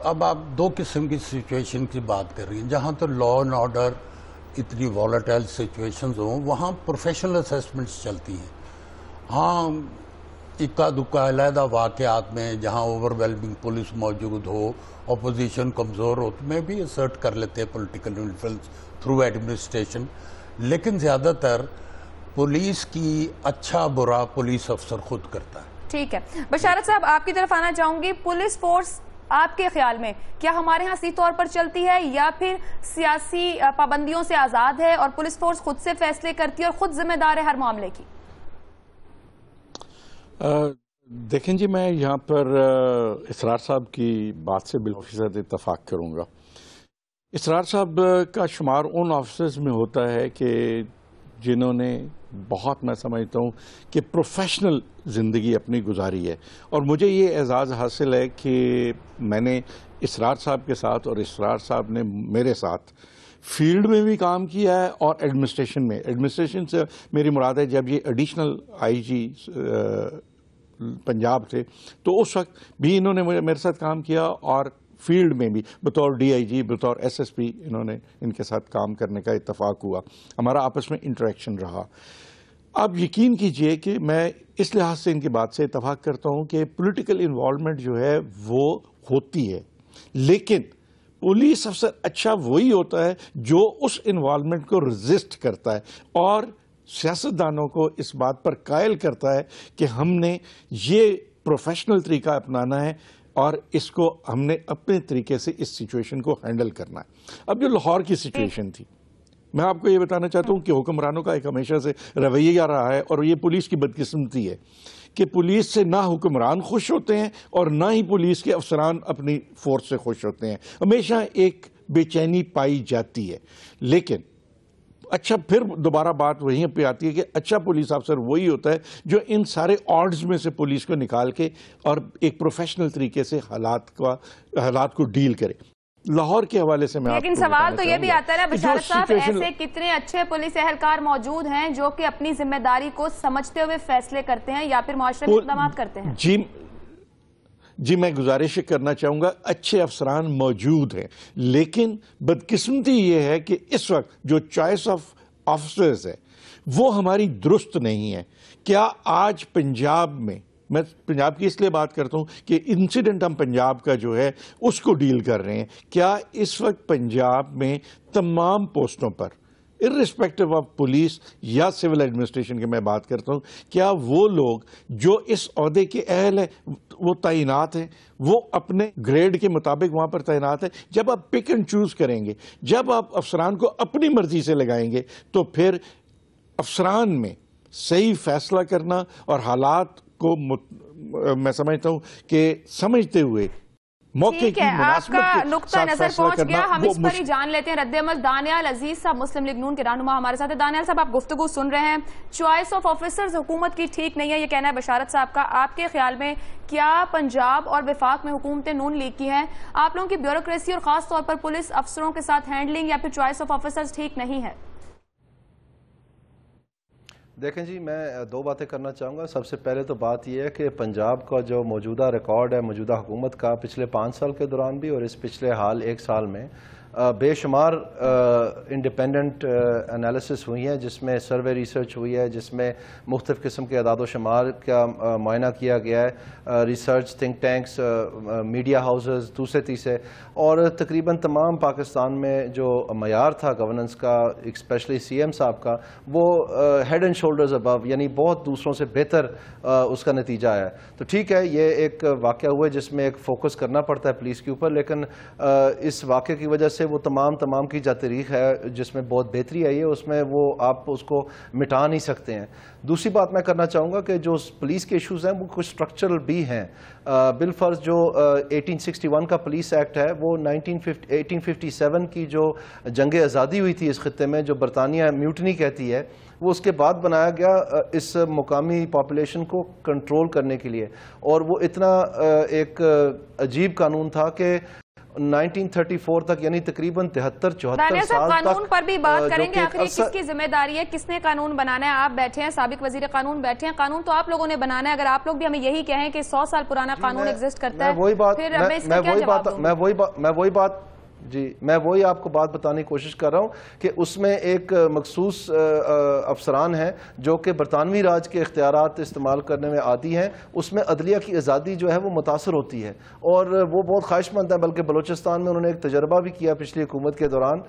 اب آپ دو قسم کی سچویشن کی بات کر رہی ہیں. جہاں تو لا اینڈ آرڈر اتنی والیٹائل سچویشنز ہوں وہاں پروفیشنل اسیسمنٹس چلتی ہیں. ہاں اکا دکا علیحدہ واقعات میں جہاں اوور ویلمنگ پولیس موجود ہو, اپوزیشن کمزور ہو, تو میں بھی اسرٹ کر لیتے ہیں پولیٹیکل انفلوئنس تھرو ایڈمنسٹریشن. لیکن زیادہ تر پولیس کی اچھا برا پولیس افسر خود کرتا ہے. ٹھیک ہے بشارت صاحب, آپ کی طرف آنا چاہوں گی. پولیس فورس آپ کے خیال میں کیا ہمارے ہاں اسی طور پر چلتی ہے یا پھر سیاسی پابندیوں سے آزاد ہے اور پولیس فورس خود سے فیصلے کرتی ہے اور خود ذمہ دار ہے ہر معاملے کی؟ دیکھیں جی, میں یہاں پر اسرار صاحب کی بات سے بالفیصد اتفاق کروں گا. اسرار صاحب کا شمار ان آفیسرز میں ہوتا ہے کہ جنہوں نے بہت, میں سمجھتا ہوں کہ پروفیشنل زندگی اپنی گزاری ہے. اور مجھے یہ اعزاز حاصل ہے کہ میں نے اسرار صاحب کے ساتھ اور اسرار صاحب نے میرے ساتھ فیلڈ میں بھی کام کیا ہے اور ایڈمنسٹریشن میں. ایڈمنسٹریشن سے میری مراد ہے جب یہ ایڈیشنل آئی جی پنجاب تھے تو اس وقت بھی انہوں نے میرے ساتھ کام کیا, اور فیلڈ میں بھی بطور ڈی آئی جی, بطور ایس ایس پی انہوں نے ان کے ساتھ کام کرنے کا اتفاق ہوا. ہمارا آپس میں انٹریکشن رہا. آپ یقین کیجئے کہ میں اس لحاظ سے ان کی بات سے اتفاق کرتا ہوں کہ پولیٹیکل انوالومنٹ جو ہے وہ ہوتی ہے, لیکن پولیس افسر اچھا وہی ہوتا ہے جو اس انوالومنٹ کو ریزسٹ کرتا ہے اور سیاستدانوں کو اس بات پر قائل کرتا ہے کہ ہم نے یہ پروفیشنل طریقہ اپنانا ہے اور اس کو ہم نے اپنے طریقے سے اس سچویشن کو ہینڈل کرنا ہے. اب جو لاہور کی سچویشن تھی, میں آپ کو یہ بتانا چاہتا ہوں کہ حکمرانوں کا ایک ہمیشہ سے رویہ رہا ہے, اور یہ پولیس کی بدقسمتی ہے کہ پولیس سے نہ حکمران خوش ہوتے ہیں اور نہ ہی پولیس کے افسران اپنی فورس سے خوش ہوتے ہیں. ہمیشہ ایک بے چینی پائی جاتی ہے. لیکن اچھا, پھر دوبارہ بات وہیں پہ آتی ہے کہ اچھا پولیس افسر وہی ہوتا ہے جو ان سارے آڈز میں سے پولیس کو نکال کے اور ایک پروفیشنل طریقے سے حالات کو ڈیل کرے. لاہور کے حوالے سے میں آپ کو لیکن سوال تو یہ بھی آتا ہے نا بشارت صاحب, ایسے کتنے اچھے پولیس اہلکار موجود ہیں جو کہ اپنی ذمہ داری کو سمجھتے ہوئے فیصلے کرتے ہیں یا پھر معاشرے میں اقدامات کرتے ہیں؟ جی میں گزارش کرنا چاہوں گا, اچھے افسران موجود ہیں, لیکن بدقسمتی یہ ہے کہ اس وقت جو چوائس آف آفیسرز ہے وہ ہماری درست نہیں ہے. کیا آج پنجاب میں, میں پنجاب کی اس لیے بات کرتا ہوں کہ انسیڈنٹ ہم پنجاب کا جو ہے اس کو ڈیل کر رہے ہیں, کیا اس وقت پنجاب میں تمام پوسٹوں پر irrespective آف پولیس یا سول ایڈمنسٹریشن کی میں بات کرتا ہوں, کیا وہ لوگ جو اس عہدے کے اہل ہیں وہ تعینات ہیں, وہ اپنے گریڈ کے مطابق وہاں پر تعینات ہیں؟ جب آپ پک اینڈ چوز کریں گے, جب آپ افسران کو اپنی مرضی سے لگائیں گے, تو پھر افسران میں صحیح فیصلہ کرنا اور حالات کو میں سمجھتا ہوں کہ سمجھتے ہوئے موقع کی آپ کا مناسبت نقطہ نظر پہنچ گیا. ہم اس پر ہی جان لیتے ہیں رد عمل. دانیال عزیز صاحب مسلم لیگ نون کے رہنما ہمارے ساتھ ہیں. دانیال صاحب, آپ گفتگو سن رہے ہیں, چوائس آف آفیسرز حکومت کی ٹھیک نہیں ہے, یہ کہنا ہے بشارت صاحب کا. آپ کے خیال میں کیا پنجاب اور وفاق میں حکومتیں نون لیگ کی ہیں, آپ لوگوں کی بیوروکریسی اور خاص طور پر پولیس افسروں کے ساتھ ہینڈلنگ یا پھر چوائس آف آفیسرز ٹھیک نہیں ہے؟ دیکھیں جی, میں دو باتیں کرنا چاہوں گا. سب سے پہلے تو بات یہ ہے کہ پنجاب کا جو موجودہ ریکارڈ ہے موجودہ حکومت کا پچھلے 5 سال کے دوران بھی اور اس پچھلے حال 1 سال میں بے شمار انڈیپینڈنٹ انالیسس ہوئی ہیں, جس میں سروے ریسرچ ہوئی ہے, جس میں مختلف قسم کے اعداد و شمار کا معائنہ کیا گیا ہے, research think tanks, media houses دوسرے تیسرے, اور تقریباً تمام پاکستان میں جو معیار تھا گورننس کا, اسپیشلی سی ایم صاحب کا, وہ ہیڈ اینڈ شولڈرز ابو, یعنی بہت دوسروں سے بہتر اس کا نتیجہ آیا. تو ٹھیک ہے, یہ ایک واقعہ ہوا ہے جس میں ایک فوکس کرنا پڑتا ہے پولیس کے اوپر, لیکن اس واقعے کی وجہ سے وہ تمام کی جو تاریخ ہے جس میں بہت بہتری آئی ہے, اس میں وہ آپ اس کو مٹا نہیں سکتے ہیں. دوسری بات میں کرنا چاہوں گا کہ جو پولیس کے ایشوز ہیں وہ کچھ اسٹرکچرل بھی ہیں. بالفرض جو 1861 کا پولیس ایکٹ ہے وہ 1857 کی جو جنگ آزادی ہوئی تھی اس خطے میں, جو برطانیہ میوٹنی کہتی ہے, وہ اس کے بعد بنایا گیا اس مقامی پاپولیشن کو کنٹرول کرنے کے لیے, اور وہ اتنا ایک عجیب قانون تھا کہ 1934 تک یعنی تقریباً 73-74 دانیہ صاحب سال قانون تک پر بھی بات کریں گے. جو آخر کس کی ذمہ داری ہے, کس نے قانون بنانا ہے؟ آپ بیٹھے ہیں, سابق وزیر قانون بیٹھے ہیں, قانون تو آپ لوگوں نے بنانا ہے. اگر آپ لوگ بھی ہمیں یہی کہیں کہ 100 سال پرانا قانون ایگزسٹ کرتا ہے, پھر ہمیں اس کا کیا جواب دوں گے؟ میں وہی آپ کو بات بتانے کی کوشش کر رہا ہوں کہ اس میں ایک مخصوص افسران ہیں جو کہ برطانوی راج کے اختیارات استعمال کرنے میں عادی ہیں. اس میں عدلیہ کی آزادی جو ہے وہ متاثر ہوتی ہے اور وہ بہت خواہش مند ہے. بلکہ بلوچستان میں انہوں نے ایک تجربہ بھی کیا پچھلی حکومت کے دوران,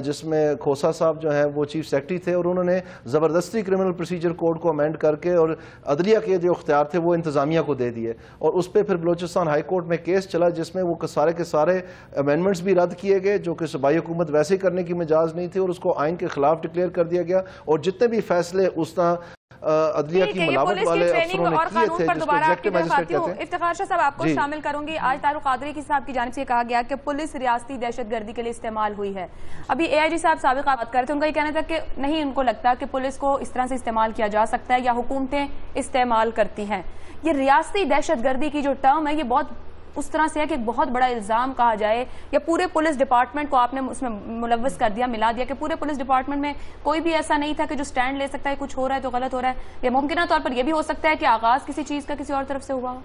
جس میں کھوسا صاحب جو ہیں وہ چیف سیکرٹری تھے اور انہوں نے زبردستی کرمنل پروسیجر کوڈ کو امینڈ کر کے اور عدلیہ کے جو اختیار تھے وہ انتظامیہ کو دے دیے. اور اس پہ پھر بلوچستان ہائی کورٹ میں کیس چلا جس میں وہ سارے کے سارے امینڈمنٹس بھی رد کیے گئے جو کہ صوبائی حکومت ویسے ہی کرنے کی مجاز نہیں تھی اور اس کو آئین کے خلاف ڈکلیئر کر دیا گیا. اور جتنے بھی فیصلے اس طرح عدلیہ کی ملاوٹ والے افسروں نے کیے تھے جس کو ایگزیکٹو میجسٹریٹ کہتے ہیں. افتخار شاہ صاحب آپ کو شامل کروں گی. آج طارق قادری کی صاحب کی جانب سے کہا گیا کہ پولیس ریاستی دہشت گردی کے لیے استعمال ہوئی ہے. ابھی اے آئی جی صاحب سابق بات کر رہے تھے, ان کا یہ کہنا تھا کہ نہیں, ان کو لگتا کہ پولیس کو اس طرح سے استعمال کیا جا سکتا ہے یا حکومتیں استعمال کرتی ہیں. یہ ریاستی دہشت گردی کی جو ٹرم ہے یہ بہت اس طرح سے ہے کہ ایک بہت بڑا الزام کہا جائے یا پورے پولیس ڈپارٹمنٹ کو آپ نے اس میں ملوث کر دیا, ملا دیا کہ پورے پولیس ڈپارٹمنٹ میں کوئی بھی ایسا نہیں تھا کہ جو سٹینڈ لے سکتا ہے کچھ ہو رہا ہے تو غلط ہو رہا ہے. یا ممکنہ طور پر یہ بھی ہو سکتا ہے کہ آغاز کسی چیز کا کسی اور طرف سے ہوا ہو.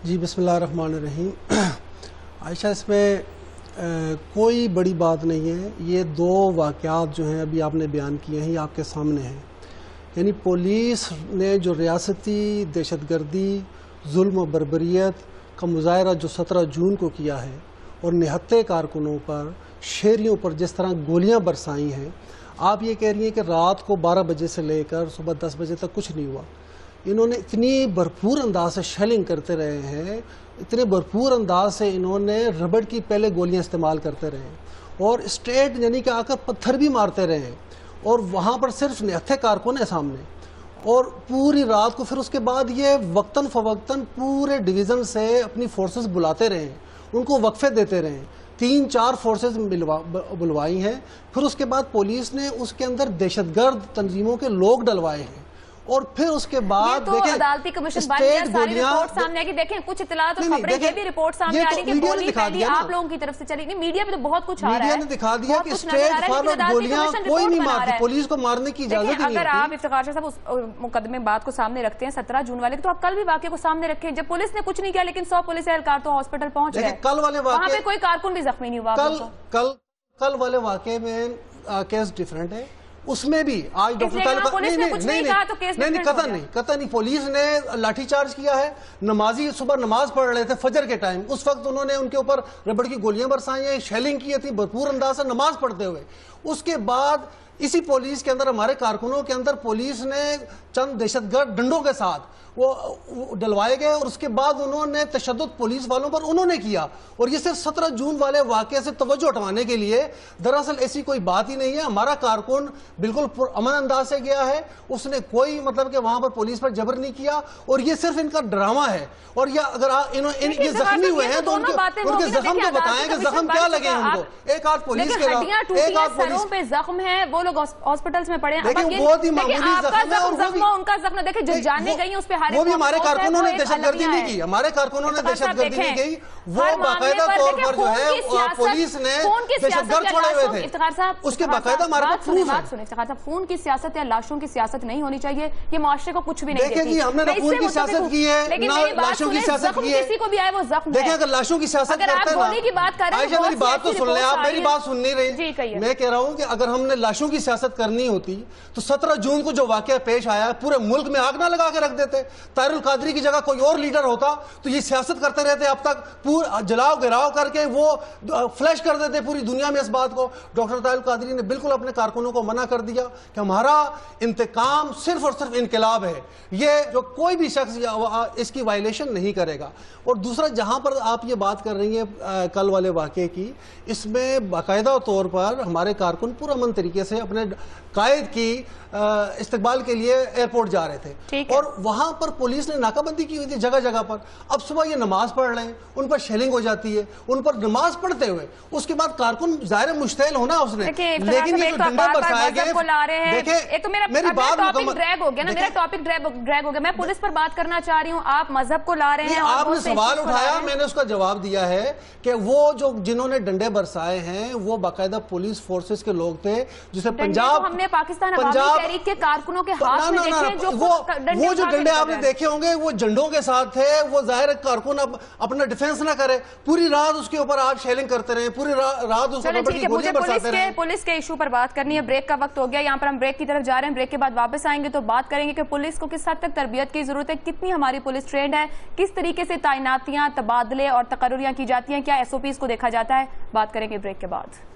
جی بسم اللہ الرحمن الرحیم. عائشہ, اس میں کوئی بڑی بات نہیں ہے. یہ دو واقعات جو ہیں ابھی آپ نے بیان کیے ہیں یہ آپ کے سامنے ہیں. یعنی پولیس نے جو ریاستی دہشت گردی, ظلم و بربریت کا مظاہرہ جو 17 جون کو کیا ہے اور نہتے کارکنوں پر, شہریوں پر جس طرح گولیاں برسائی ہیں, آپ یہ کہہ رہی ہیں کہ رات کو 12 بجے سے لے کر صبح 10 بجے تک کچھ نہیں ہوا. انہوں نے اتنی بھرپور انداز سے شیلنگ کرتے رہے ہیں, اتنے بھرپور انداز سے انہوں نے ربڑ کی پہلے گولیاں استعمال کرتے رہے اور اسٹریٹ یعنی کہ آ کر پتھر بھی مارتے رہے ہیں. اور وہاں پر صرف نہتے کارکن ہیں سامنے, اور پوری رات کو پھر اس کے بعد یہ وقتاً فوقتاً پورے ڈویژن سے اپنی فورسز بلاتے رہے ہیں, ان کو وقفے دیتے رہے. 3-4 فورسز بلوائی ہیں. پھر اس کے بعد پولیس نے اس کے اندر دہشت گرد تنظیموں کے لوگ ڈلوائے ہیں. اور پھر اس کے بعد دیکھیں عدالتی کمیشن ساری رپورٹ سامنے آئی کہ دیکھیں کچھ اطلاعات اور خبریں یہ بھی رپورٹ سامنے آ رہی کہ گولی پہلی آپ لوگوں کی طرف سے چلی. نہیں, میڈیا پہ تو بہت کچھ آ رہا ہے, میڈیا نے دکھا دیا کہ اسٹریٹ فارورڈ گولیاں کوئی نہیں مارتی, پولیس کو مارنے کی اجازت نہیں. اگر آپ افتخار شاہ صاحب اس مقدمے بات کو سامنے رکھتے ہیں 17 جون والے, تو آپ کل بھی واقعے کو سامنے رکھیں جب پولیس نے کچھ نہیں کیا لیکن 100 پولیس اہلکار تو ہاسپٹل پہنچ گئے. کل والے وہاں پہ کوئی کارکن بھی زخمی نہیں ہوا. کل والے واقعے میں کیس ڈیفرنٹ ہے. اس میں بھی آج ڈاکٹر تعلق قطع نہیں, پولیس نے لاٹھی چارج کیا ہے. نمازی صبح نماز پڑھ رہے تھے فجر کے ٹائم, اس وقت انہوں نے ان کے اوپر ربڑ کی گولیاں برسائی ہیں, شیلنگ کی تھی بھرپور انداز سے نماز پڑھتے ہوئے. اس کے بعد اسی پولیس کے اندر, ہمارے کارکنوں کے اندر, پولیس نے چند دہشت گرد ڈنڈوں کے ساتھ وہ ڈلوائے گئے اور اس کے بعد انہوں نے تشدد پولیس والوں پر انہوں نے کیا. اور یہ صرف 17 جون والے واقعے سے توجہ ہٹوانے کے لیے, دراصل ایسی کوئی بات ہی نہیں ہے. ہمارا کارکن بالکل امن انداز سے گیا ہے, اس نے کوئی مطلب کہ وہاں پر پولیس پر جبر نہیں کیا, اور یہ صرف ان کا ڈرامہ ہے. اور یہ اگر یہ زخمی ہوئے ہیں تو ان کے زخم تو بتائیں کہ زخم کیا لگے ہیں ان کو. ایک آدھ پولیس کے ایک آدھ پولیس پہ زخم ہے, وہ لوگ ہاسپٹلس میں پڑے ہیں. دیکھیں بہت ہی معمولی زخم ہے, اور ان کا زخم دیکھیں جو جاننے گئی اس پہ وہ بھی ہمارے کارکنوں نے دہشت گردی نہیں کی, ہمارے کارکنوں نے دہشت گردی نہیں کی. وہ باقاعدہ طور پر جو ہے پولیس نے دہشت گرد چھوڑے ہوئے تھے, اس کے باقاعدہ ہمارے پاس پروف ہے. افتخار صاحب, خون کی سیاست یا لاشوں کی سیاست نہیں ہونی چاہیے, یہ معاشرے کو کچھ بھی نہیں دیتی. دیکھیں جی, ہم نے نہ خون کی سیاست کی ہے نہ لاشوں کی سیاست کی ہے. کسی کو بھی آئے وہ زخم ہے. دیکھیں اگر لاشوں کی سیاست کرتے ہیں نا, عائشہ میری بات تو سن لیں, آپ میری بات سن نہیں رہی. میں کہہ رہا ہوں کہ اگر ہم نے لاشوں کی سیاست کرنی ہوتی تو 17 جون کو جو واقعہ پیش آیا ہے پورے ملک میں آگ نہ لگا کے رکھ دیتے. طاہر القادری کی جگہ کوئی اور لیڈر ہوتا تو یہ سیاست کرتے رہتے اب تک, پورا جلاؤ گراؤ کر کے وہ فلیش کر دیتے پوری دنیا میں اس بات کو. ڈاکٹر طاہر القادری نے بالکل اپنے کارکنوں کو منع کر دیا کہ ہمارا انتقام صرف اور صرف انقلاب ہے, یہ جو کوئی بھی شخص اس کی وائلیشن نہیں کرے گا. اور دوسرا, جہاں پر آپ یہ بات کر رہی ہیں کل والے واقعے کی, اس میں باقاعدہ طور پر ہمارے کارکن پورا امن طریقے سے اپنے قائد کی استقبال کے لیے ایئرپورٹ جا رہے تھے اور وہاں پر پولیس نے ناکہ بندی کی ہوئی تھی جگہ جگہ پر. اب صبح یہ نماز پڑھ رہے ہیں, ان پر شیلنگ ہو جاتی ہے, ان پر نماز پڑھتے ہوئے اس کے بعد کارکن ظاہر مشتعل ہونا اس نے, لیکن یہ جو ڈنڈے برسائے گئے, دیکھیں میری بات مکمل ڈریگ ہو گیا نا, میرا ٹاپک ڈریگ ہو گیا, میں پولیس پر بات کرنا چاہ رہی ہوں, آپ مذہب کو لا رہے ہیں. آپ نے سوال اٹھایا, میں نے اس کا جواب دیا ہے کہ وہ جو جنہوں نے ڈنڈے برسائے ہیں وہ باقاعدہ پولیس فورسز کے لوگ تھے, جسے پنجاب ہم نے پاکستان عوامی تحریک کے کارکنوں کے ہاتھ میں دیکھے جو وہ جو ڈنڈے آپ نے دیکھے ہوں گے وہ جھنڈوں کے ساتھ تھے. وہ ظاہر کارکن اب اپنا ڈیفنس نہ کرے, پوری رات اس کے اوپر آپ شیلنگ کرتے رہے, پوری رات اس پر گولیاں برساتے رہے. پولیس کے ایشو پر بات کرنی ہے, بریک کا وقت ہو گیا, یہاں پر ہم بریک کی طرف جا رہے ہیں. بریک کے بعد واپس آئیں گے تو بات کریں گے کہ پولیس کو کس حد تک تربیت کی ضرورت ہے, کتنی ہماری پولیس ٹرینڈ ہے, کس طریقے سے تعیناتیاں, تبادلے اور تقرریاں کی جاتی ہیں, کیا SOPs کو دیکھا جاتا ہے. بات کریں گے بریک کے بعد.